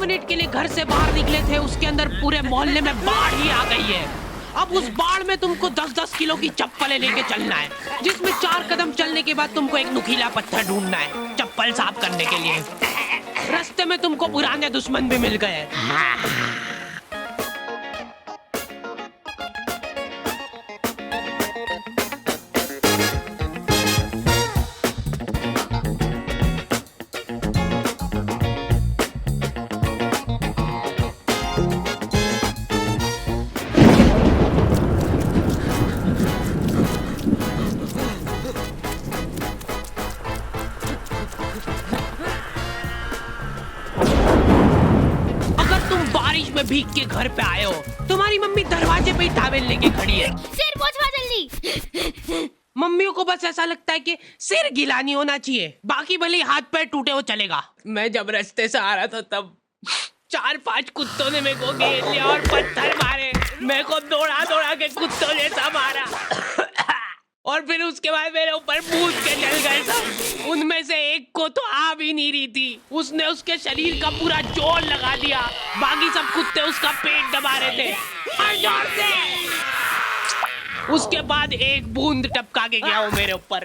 Minute के लिए घर से बाहर निकले थे, उसके अंदर पूरे मोहल्ले में बाढ़ ही आ गई है। अब उस बाढ़ में तुमको 10-10 किलो की चप्पलें लेके चलना है, जिसमें 4 कदम चलने के बाद तुमको एक नुकीला पत्थर ढूंढना है चप्पल साफ करने के लिए। रास्ते में तुमको पुराने दुश्मन भी मिल गए। में भीग के घर पे आए हो, तुम्हारी मम्मी दरवाजे पे ही टॉवेल लेके खड़ी है। सिर पोंछवा जल्दी। मम्मियों को बस ऐसा लगता है कि सिर गीला नहीं होना चाहिए, बाकी भले हाथ पैर टूटे हो चलेगा। मैं जब रास्ते से आ रहा था तब 4-5 कुत्तों ने मेरे को घेर लिया और पत्थर मारे, मेरे को दौड़ा दौड़ा के कुत्तों जैसा मारा और फिर उसके बाद मेरे ऊपर कूद के चल गए सब। उनमें से एक को तो आ भी नहीं रही थी, उसने उसके शरीर का पूरा जोर लगा दिया, बाकी सब कुत्ते उसका पेट दबा रहे थे और जोर से। उसके बाद एक बूंद टपका के गया वो मेरे ऊपर।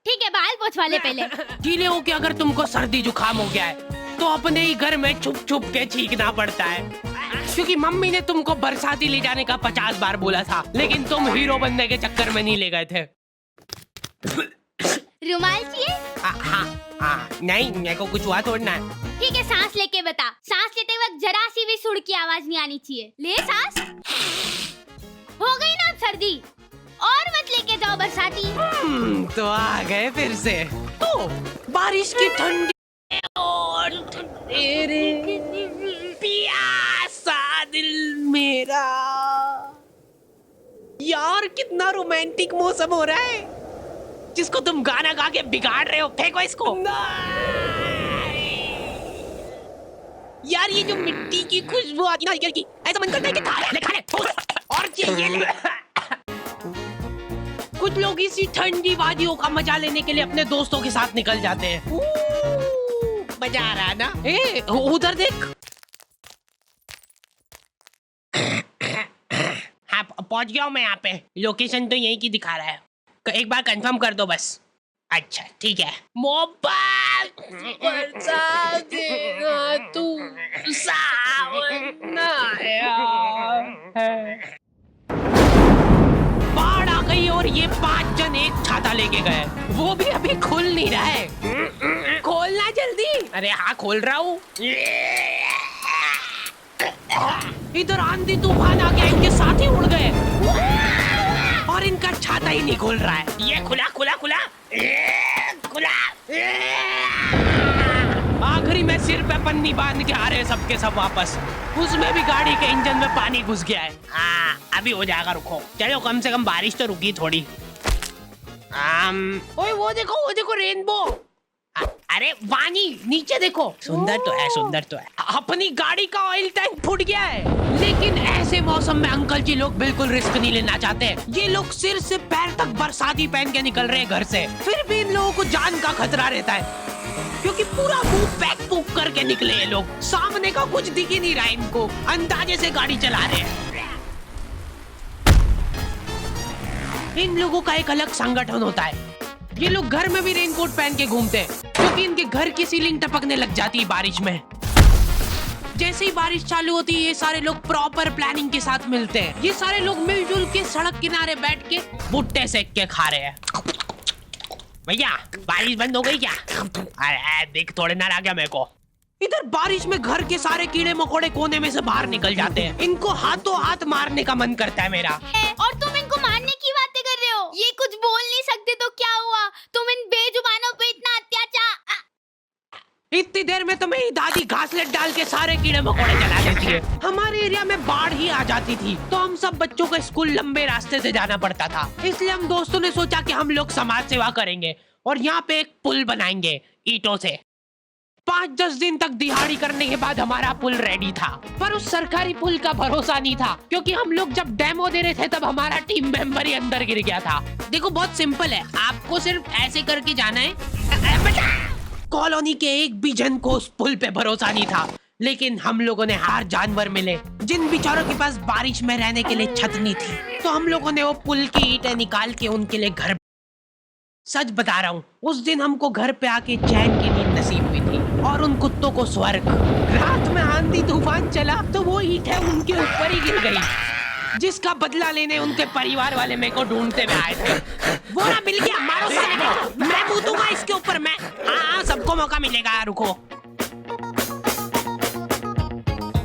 ठीक है, बाल पोंछवा ले पहले। गीले हो के अगर तुमको सर्दी जुकाम हो गया है तो अपने ही घर में छुप छुप के छींकना पड़ता है, क्योंकि मम्मी ने तुमको बरसाती ले जाने का 50 बार बोला था, लेकिन तुम हीरो बनने के चक्कर में नहीं ले गए थे। रुमाल चाहिए? हाँ, नहीं मेरे को कुछ हुआ तोड़ना है। ठीक है, सांस लेके बता। सांस लेते वक्त जरा सी भी सुर की आवाज नहीं आनी चाहिए। ले सांस। हो गई ना अब सर्दी, और मत लेके जाओ बरसाती। तो आ गए फिर से। तो बारिश की ठंडी और तेरे प्यासा दिल मेरा। यार कितना रोमांटिक मौसम हो रहा है, जिसको तुम गाना गा के बिगाड़ रहे हो। फेंको इसको। यार ये जो मिट्टी की खुशबू आती है ना की, ऐसा मन करता है कि खा ले और चाहिए। कुछ लोग इसी ठंडी वादियों का मजा लेने के लिए अपने दोस्तों के साथ निकल जाते हैं। मजा आ रहा है ना? ए, उधर देख। हाँ, पहुंच गया हूँ मैं यहाँ पे। लोकेशन तो यही की दिखा रहा है, एक बार कंफर्म कर दो बस। अच्छा ठीक है। मोबाइल बरसा देगा तू सावन आया है। बाढ़ आ गई और ये 5 जन एक छाता लेके गए, वो भी अभी खुल नहीं रहा है। खोलना जल्दी। अरे हाँ खोल रहा हूँ। इधर आंधी तूफान आ गया, इनके साथ ही उड़ गए और इनका छाता ही नहीं खोल रहा है। ये खुला खुला खुला खुला। आखिरी में सिर पे पन्नी बांध के आ रहे सबके सब वापस। उसमें भी गाड़ी के इंजन में पानी घुस गया है। हाँ अभी हो जाएगा, रुको। चलो कम से कम बारिश तो रुकी थोड़ी। ओए वो देखो रेनबो। अरे वानी नीचे देखो, सुंदर तो है, सुंदर तो है। अपनी गाड़ी का ऑयल टैंक फूट गया है, लेकिन ऐसे मौसम में अंकल जी लोग बिल्कुल रिस्क नहीं लेना चाहते। ये लोग सिर से पैर तक बरसाती पहन के निकल रहे हैं घर से, फिर भी इन लोगों को जान का खतरा रहता है, क्योंकि पूरा मुंह पैक पुक करके निकले ये लोग। सामने का कुछ दिख ही नहीं रहा इनको, अंदाजे से गाड़ी चला रहे हैं। इन लोगों का एक अलग संगठन होता है। ये लोग घर में भी रेनकोट पहन के घूमते हैं, क्योंकि इनके घर की सीलिंग टपकने लग जाती है बारिश में। जैसे ही बारिश चालू होती है, ये सारे लोग प्रॉपर प्लानिंग के साथ मिलते हैं। ये सारे लोग मिलजुल के सड़क किनारे बैठ के भुट्टे सेक के खा रहे हैं। भैया बारिश बंद हो गई क्या? अरे देख थोड़े ना आ गया मेरे को। इधर बारिश में घर के सारे कीड़े मकोड़े कोने में से बाहर निकल जाते हैं। इनको हाथों हाथ मारने का मन करता है मेरा। और तुम इनको मारने की बातें कर रहे हो? ये कुछ बोल नहीं सकते तो क्या हुआ? तुम इन बेजुबानों पे इतना अत्याचार। इतनी देर में तो मेरी दादी घासलेट डाल के सारे कीड़े मकोड़े जला देती है। हमारे एरिया में बाढ़ ही आ जाती थी, तो हम सब बच्चों को स्कूल लंबे रास्ते से जाना पड़ता था। इसलिए हम दोस्तों ने सोचा कि हम लोग समाज सेवा करेंगे और यहाँ पे एक पुल बनाएंगे ईंटों से। 5-10 दिन तक दिहाड़ी करने के बाद हमारा पुल रेडी था, पर उस सरकारी पुल का भरोसा नहीं था, क्योंकि हम लोग जब डेमो दे रहे थे तब हमारा टीम मेंबर ही अंदर गिर गया था। देखो बहुत सिंपल है, आपको सिर्फ ऐसे करके जाना है। कॉलोनी के एक भी जन को उस पुल पे भरोसा नहीं था, लेकिन हम लोगों ने हर जानवर मिले जिन बेचारों के पास बारिश में रहने के लिए छत नहीं थी, तो हम लोगों ने वो पुल की ईंटें निकाल के उनके लिए घर। सच बता रहा हूँ, उस दिन हमको घर पे आके चैन की नींद नसीब हुई थी और उन कुत्तों को स्वर्ग। रात में आंधी तूफान चला तो वो ईंटें उनके ऊपर ही गिर गई, जिसका बदला लेने उनके परिवार वाले मेरे को ढूंढते हुए आए थे। वो ना मिल गया, मारो साले को, मैं मुंह दूंगा इसके ऊपर मैं। हाँ सबको मौका मिलेगा, रुको।